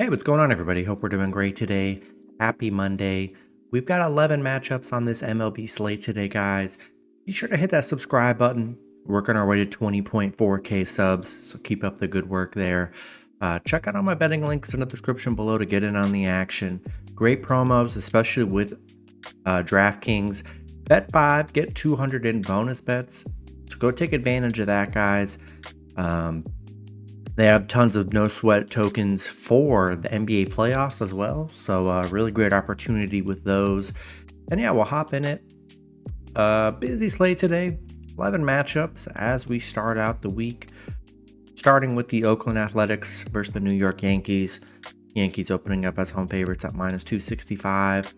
Hey, what's going on, everybody? Hope we're doing great today. Happy Monday. We've got 11 matchups on this MLB slate today, guys. Be sure to hit that subscribe button. We're working our way to 20.4K subs, so keep up the good work there. Check out all my betting links in the description below to get in on the action. Great promos, especially with DraftKings. Bet 5, get 200 in bonus bets. So go take advantage of that, guys. They have tons of no sweat tokens for the NBA playoffs as well. So really great opportunity with those. And yeah, we'll hop in it. Busy slate today. 11 matchups as we start out the week. Starting with the Oakland Athletics versus the New York Yankees. Yankees opening up as home favorites at minus 265.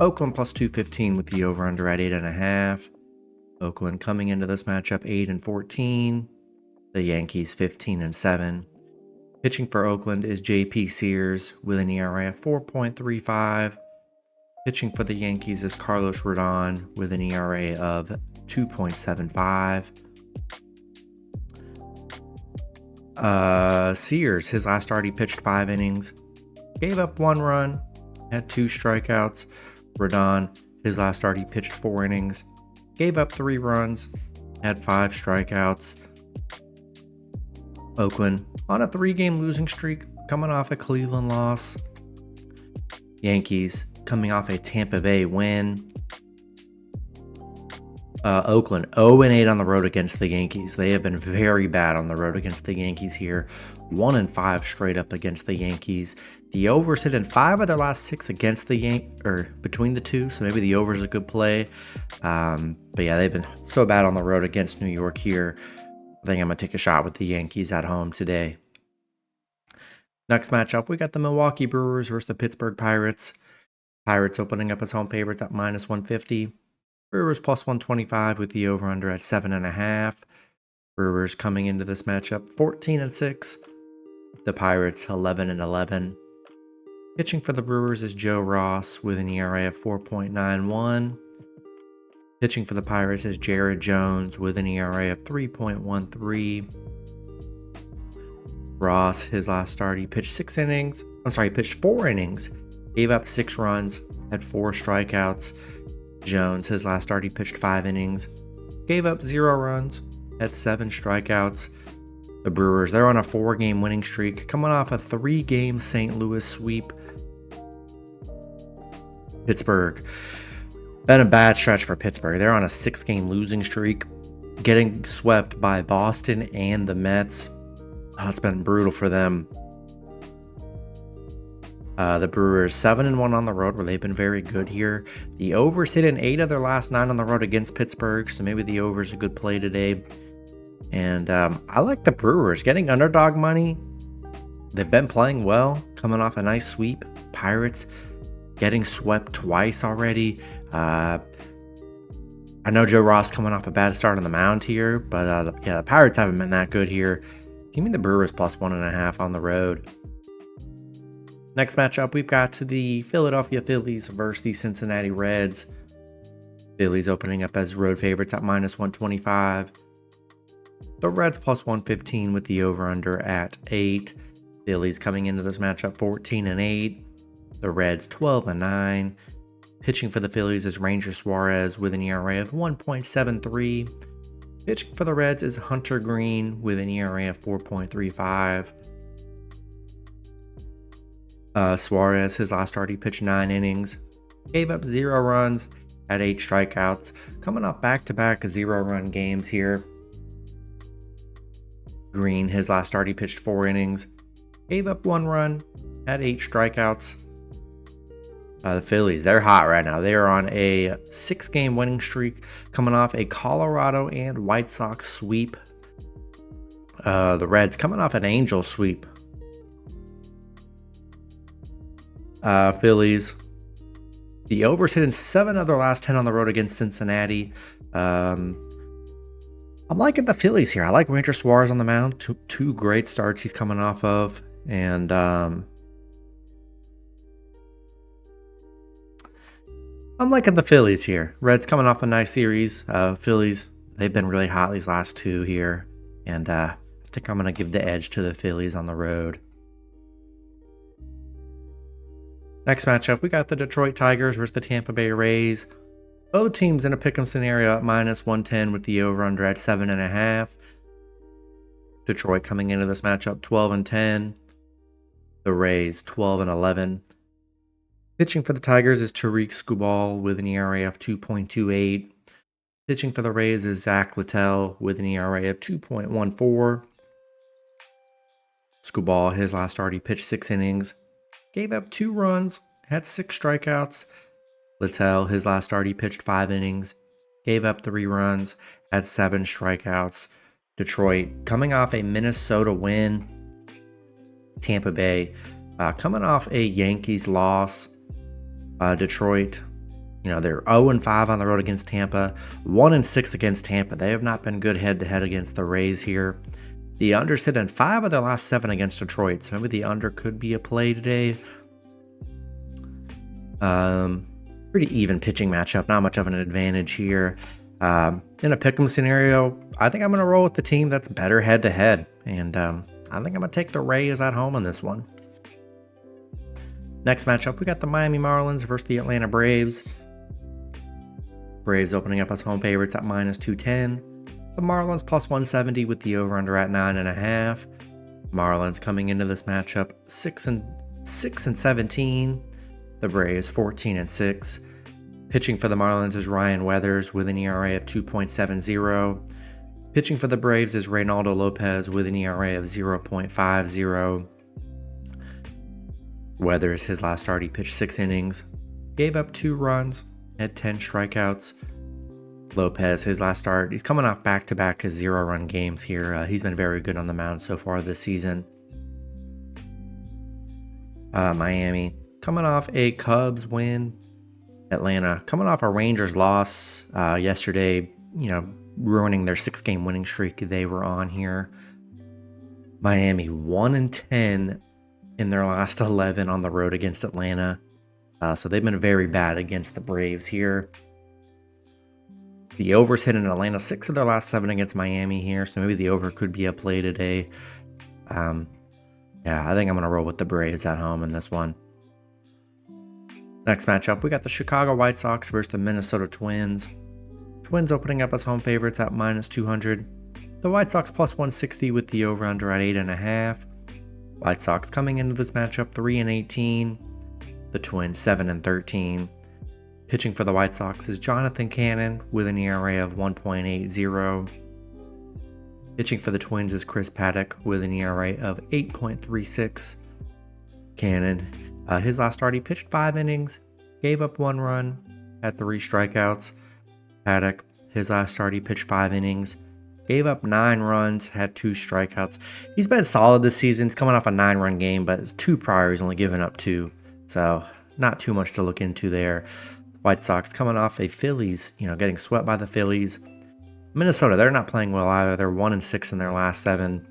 Oakland plus 215 with the over-under at 8.5. Oakland coming into this matchup 8-14. The Yankees 15-7. Pitching for Oakland is J.P. Sears with an ERA of 4.35. Pitching for the Yankees is Carlos Rodon with an ERA of 2.75. Sears, his last start, he pitched 5 innings, gave up 1 run, had 2 strikeouts. Rodon, his last start, he pitched 4 innings, gave up 3 runs, had 5 strikeouts. Oakland on a 3-game losing streak, coming off a Cleveland loss. Yankees coming off a Tampa Bay win. Oakland 0-8 on the road against the Yankees. They have been very bad on the road against the Yankees here. 1-5 straight up against the Yankees. The overs hit in 5 of their last 6 against the between the two, so maybe the over is a good play. But yeah, they've been so bad on the road against New York here. I think I'm going to take a shot with the Yankees at home today. Next matchup, we got the Milwaukee Brewers versus the Pittsburgh Pirates. Pirates opening up as home favorites at minus 150. Brewers plus 125 with the over-under at 7.5. Brewers coming into this matchup 14-6. The Pirates 11-11. Pitching for the Brewers is Joe Ross with an ERA of 4.91. Pitching for the Pirates is Jared Jones with an ERA of 3.13. Ross, his last start, he pitched 4 innings, gave up 6 runs, had 4 strikeouts. Jones, his last start, he pitched 5 innings, gave up 0 runs, had 7 strikeouts. The Brewers, they're on a 4-game winning streak, coming off a 3-game St. Louis sweep. Pittsburgh, been a bad stretch for Pittsburgh. They're on a 6-game losing streak, getting swept by Boston and the Mets. Oh, it's been brutal for them. The Brewers 7-1 on the road, where they've been very good here. The overs hit in 8 of their last 9 on the road against Pittsburgh, so maybe the over is a good play today. And I like the Brewers getting underdog money. They've been playing well, coming off a nice sweep. Pirates getting swept twice already. I know Joe Ross coming off a bad start on the mound here, but yeah, the Pirates haven't been that good here. Give me the Brewers plus 1.5 on the road. Next matchup, we've got the Philadelphia Phillies versus the Cincinnati Reds. Phillies opening up as road favorites at minus 125. The Reds plus 115 with the over-under at 8. Phillies coming into this matchup 14-8. The Reds 12-9. Pitching for the Phillies is Ranger Suarez with an ERA of 1.73. Pitching for the Reds is Hunter Green with an ERA of 4.35. Suarez, his last start, he pitched 9 innings, gave up 0 runs, had 8 strikeouts, coming off back-to-back 0-run games here. Green, his last start, he pitched 4 innings, gave up 1 run, had 8 strikeouts. The Phillies, they're hot right now. They are on a 6-game winning streak, coming off a Colorado and White Sox sweep. The Reds coming off an Angel sweep. Phillies, the overs hit in 7 of their last 10 on the road against Cincinnati. I'm liking the Phillies here. I like Ranger Suarez on the mound. Two great starts he's coming off of. And I'm liking the Phillies here. Reds coming off a nice series. Phillies, they've been really hot these last 2 here. And I think I'm going to give the edge to the Phillies on the road. Next matchup, we got the Detroit Tigers versus the Tampa Bay Rays. Both teams in a pick'em scenario at -110 with the over-under at 7.5. Detroit coming into this matchup 12-10. The Rays 12-11. Pitching for the Tigers is Tariq Skubal with an ERA of 2.28. Pitching for the Rays is Zach Littell with an ERA of 2.14. Skubal, his last start, he pitched 6 innings, gave up 2 runs, had 6 strikeouts. Littell, his last start, he pitched 5 innings, gave up 3 runs, had 7 strikeouts. Detroit coming off a Minnesota win. Tampa Bay coming off a Yankees loss. Detroit, they're 0-5 on the road against Tampa, 1-6 against Tampa. They have not been good head-to-head against the Rays here. The under's hit in 5 of their last 7 against Detroit, so maybe the under could be a play today. Pretty even pitching matchup, not much of an advantage here. In a pick'em scenario, I think I'm going to roll with the team that's better head-to-head, and I think I'm going to take the Rays at home on this one. Next matchup, we got the Miami Marlins versus the Atlanta Braves. Braves opening up as home favorites at -210. The Marlins +170 with the over-under at 9.5. Marlins coming into this matchup 6-17. The Braves 14-6. Pitching for the Marlins is Ryan Weathers with an ERA of 2.70. Pitching for the Braves is Reynaldo Lopez with an ERA of 0.50. Weathers, his last start, he pitched 6 innings, gave up 2 runs, had 10 strikeouts. Lopez, his last start, he's coming off back-to-back 0-run games here. He's been very good on the mound so far this season. Miami coming off a Cubs win. Atlanta coming off a Rangers loss yesterday, ruining their 6-game winning streak they were on here. Miami 1-10 in their last 11 on the road against Atlanta. So they've been very bad against the Braves here. The over's hit in Atlanta 6 of their last 7 against Miami here, so maybe the over could be a play today. I think I'm going to roll with the Braves at home in this one. Next matchup, we got the Chicago White Sox versus the Minnesota Twins. Twins opening up as home favorites at -200. The White Sox +160 with the over-under at 8.5. White Sox coming into this matchup 3-18. The Twins 7-13. Pitching for the White Sox is Jonathan Cannon with an ERA of 1.80. Pitching for the Twins is Chris Paddock with an ERA of 8.36. Cannon, his last start, he pitched 5 innings, gave up 1 run, had 3 strikeouts. Paddock, his last start, he pitched 5 innings, gave up 9 runs, had 2 strikeouts. He's been solid this season. He's coming off a 9-run game, but his 2 prior, he's only given up 2. So not too much to look into there. White Sox coming off a Phillies, getting swept by the Phillies. Minnesota, they're not playing well either. They're 1-6 in their last 7.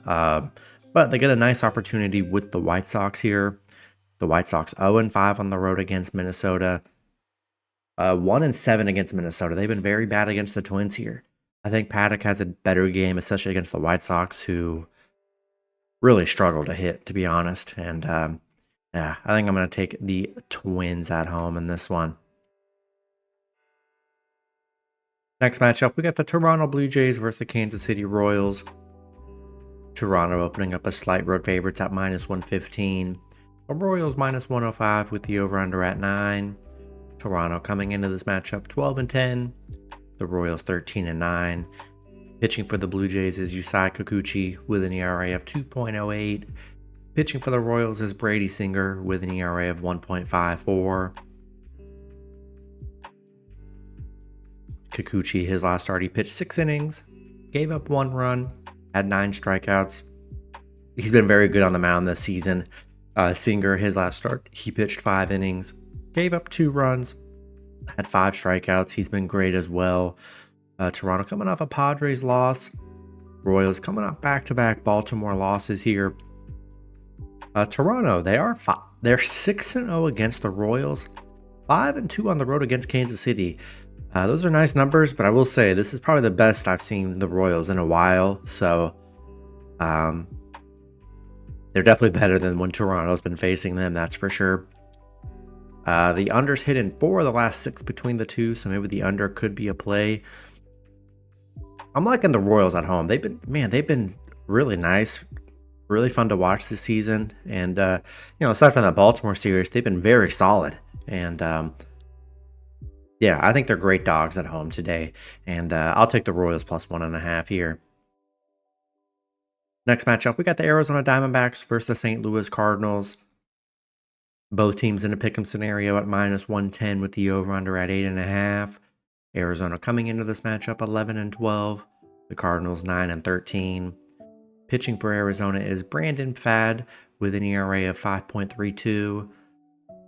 But they get a nice opportunity with the White Sox here. The White Sox 0-5 on the road against Minnesota. 1-7 against Minnesota. They've been very bad against the Twins here. I think Paddock has a better game, especially against the White Sox, who really struggle to hit, to be honest. And I think I'm going to take the Twins at home in this one. Next matchup, we got the Toronto Blue Jays versus the Kansas City Royals. Toronto opening up as slight road favorites at -115. The Royals -105 with the over-under at 9. Toronto coming into this matchup 12-10. The Royals 13-9. Pitching for the Blue Jays is Yusei Kikuchi with an ERA of 2.08. Pitching for the Royals is Brady Singer with an ERA of 1.54. Kikuchi, his last start, he pitched 6 innings, gave up 1 run, had 9 strikeouts. He's been very good on the mound this season. Singer, his last start, he pitched 5 innings, gave up 2 runs, had 5 strikeouts. He's been great as well. Toronto coming off a Padres loss. Royals coming off back-to-back Baltimore losses here. Toronto, they're 6-0 against the Royals, 5-2 on the road against Kansas City. Those are nice numbers, but I will say this is probably the best I've seen the Royals in a while. So, They're definitely better than when Toronto's been facing them, that's for sure. The under's hit in 4 of the last 6 between the two, so maybe the under could be a play. I'm liking the Royals at home. They've been really nice, really fun to watch this season. And aside from that Baltimore series, they've been very solid. And yeah, I think they're great dogs at home today. And I'll take the Royals plus 1.5 here. Next matchup, we got the Arizona Diamondbacks versus the St. Louis Cardinals. Both teams in a pick'em scenario at -110 with the over-under at 8.5. Arizona coming into this matchup 11-12. The Cardinals 9-13. Pitching for Arizona is Brandon Pfaadt with an ERA of 5.32.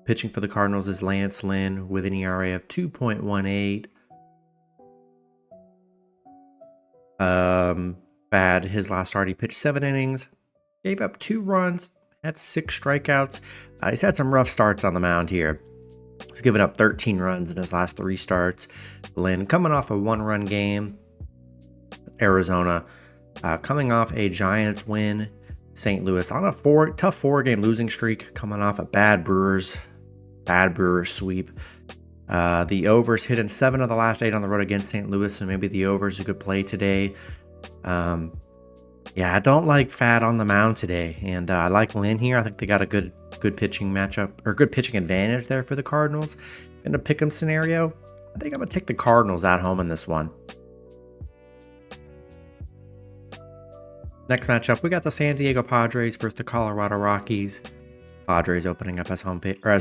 Pitching for the Cardinals is Lance Lynn with an ERA of 2.18. Pfaadt, his last start, he pitched 7 innings, gave up 2 runs, had 6 strikeouts. He's had some rough starts on the mound here. He's given up 13 runs in his last 3 starts. Lynn coming off a 1-run game. Arizona coming off a Giants win. St. Louis on a tough 4-game losing streak, coming off a bad Brewers sweep. The overs hit in 7 of the last 8 on the road against St. Louis, so maybe the overs a good play today. Yeah, I don't like Pfaadt on the mound today, and I like Lynn here. I think they got a good pitching matchup, or good pitching advantage there for the Cardinals in a pick'em scenario. I think I'm gonna take the Cardinals at home in this one. Next matchup, we got the San Diego Padres versus the Colorado Rockies. Padres opening up as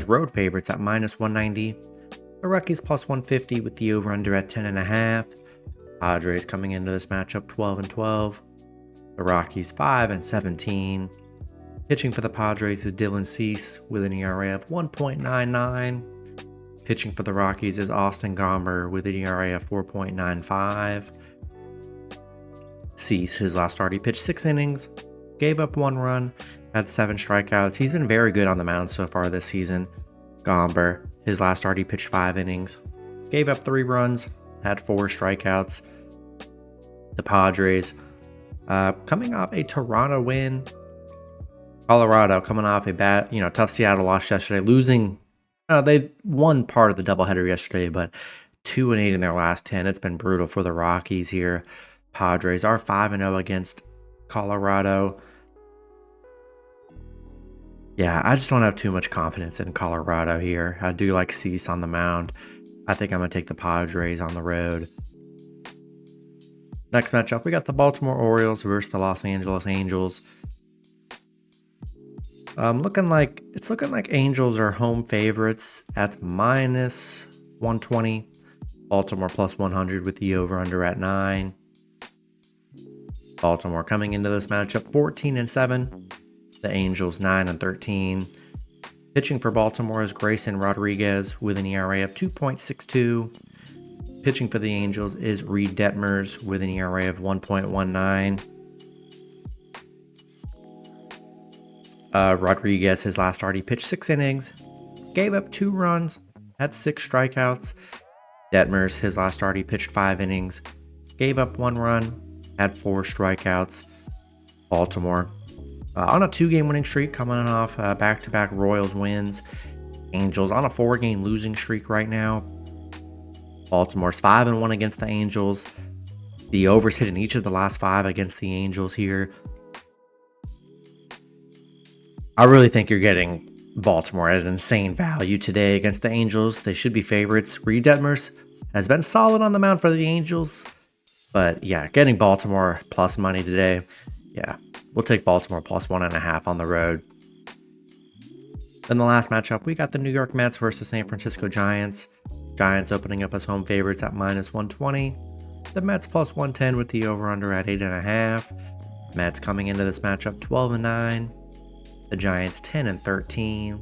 road favorites at -190. The Rockies plus 150 with the over-under at 10.5. Padres coming into this matchup 12-12. The Rockies 5-17. Pitching for the Padres is Dylan Cease with an ERA of 1.99. Pitching for the Rockies is Austin Gomber with an ERA of 4.95. Cease, his last start, he pitched 6 innings, gave up 1 run, had 7 strikeouts. He's been very good on the mound so far this season. Gomber, his last start, he pitched 5 innings, gave up 3 runs, had 4 strikeouts. The Padres, coming off a Toronto win. Colorado coming off a bad, tough Seattle loss yesterday, losing. They won part of the doubleheader yesterday, but 2-8 in their last 10. It's been brutal for the Rockies here. Padres are 5-0 against Colorado. Yeah, I just don't have too much confidence in Colorado here. I do like Cease on the mound. I think I'm going to take the Padres on the road. Next matchup, we got the Baltimore Orioles versus the Los Angeles Angels. Looking like Angels are home favorites at -120. Baltimore plus 100 with the over-under at 9. Baltimore coming into this matchup 14-7. The Angels 9-13. Pitching for Baltimore is Grayson Rodriguez with an ERA of 2.62. Pitching for the Angels is Reed Detmers with an ERA of 1.19. Rodriguez, his last start, he pitched 6 innings, gave up 2 runs, had 6 strikeouts. Detmers, his last start, he pitched 5 innings, gave up 1 run, had 4 strikeouts. Baltimore on a 2-game winning streak, coming off back-to-back Royals wins. Angels on a 4-game losing streak right now. Baltimore's 5-1 against the Angels. The overs hit in each of the last 5 against the Angels here. I really think you're getting Baltimore at an insane value today against the Angels. They should be favorites. Reed Detmers has been solid on the mound for the Angels. But yeah, getting Baltimore plus money today. Yeah, we'll take Baltimore plus 1.5 on the road. Then the last matchup, we got the New York Mets versus the San Francisco Giants. Giants opening up as home favorites at -120. The Mets plus 110 with the over-under at 8.5. Mets coming into this matchup 12-9. The Giants 10-13.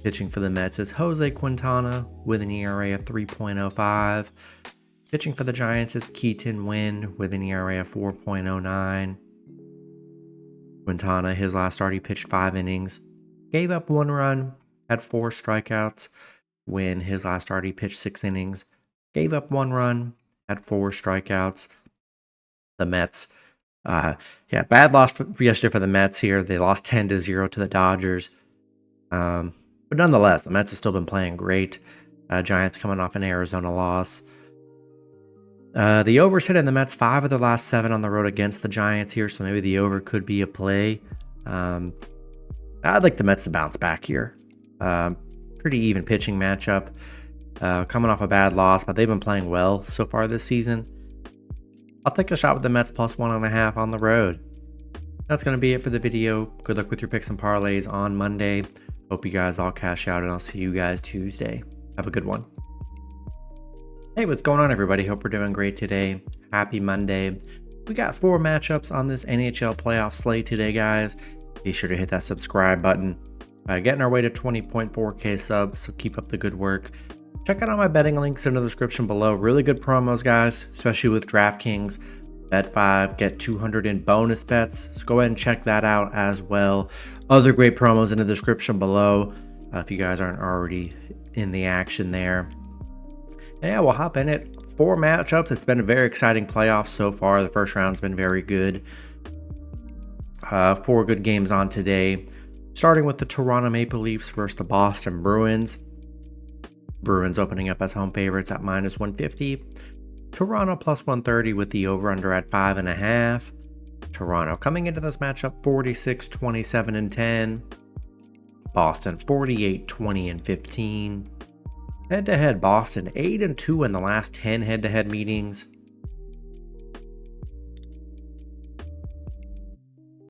Pitching for the Mets is Jose Quintana with an ERA of 3.05. Pitching for the Giants is Keaton Winn with an ERA of 4.09. Quintana, his last start, he pitched 5 innings, gave up 1 run, had 4 strikeouts. Winn, his last start, he pitched 6 innings, gave up 1 run, had 4 strikeouts. The Mets Yeah, bad loss for yesterday for the Mets here. They lost 10-0 to the Dodgers. But nonetheless, the Mets have still been playing great. Giants coming off an Arizona loss. The over's hit in the Mets 5 of their last 7 on the road against the Giants here, so maybe the over could be a play. I'd like the Mets to bounce back here. Pretty even pitching matchup. Coming off a bad loss, but they've been playing well so far this season. I'll take a shot with the Mets plus 1.5 on the road. That's going to be it for the video. Good luck with your picks and parlays on Monday. Hope you guys all cash out, and I'll see you guys Tuesday. Have a good one. Hey, what's going on, everybody? Hope we're doing great today. Happy Monday. We got 4 matchups on this NHL playoff slate today, guys. Be sure to hit that subscribe button. Getting our way to 20.4K subs, so keep up the good work. Check out all my betting links in the description below. Really good promos, guys, especially with DraftKings. Bet 5, get 200 in bonus bets. So go ahead and check that out as well. Other great promos in the description below if you guys aren't already in the action there. And yeah, we'll hop in it. 4 matchups. It's been a very exciting playoff so far. The first round's been very good. 4 good games on today. Starting with the Toronto Maple Leafs versus the Boston Bruins. Bruins opening up as home favorites at -150. Toronto plus 130 with the over-under at 5.5. Toronto coming into this matchup 46, 27, and 10. Boston 48, 20, and 15. Head-to-head, Boston 8-2 in the last 10 head-to-head meetings.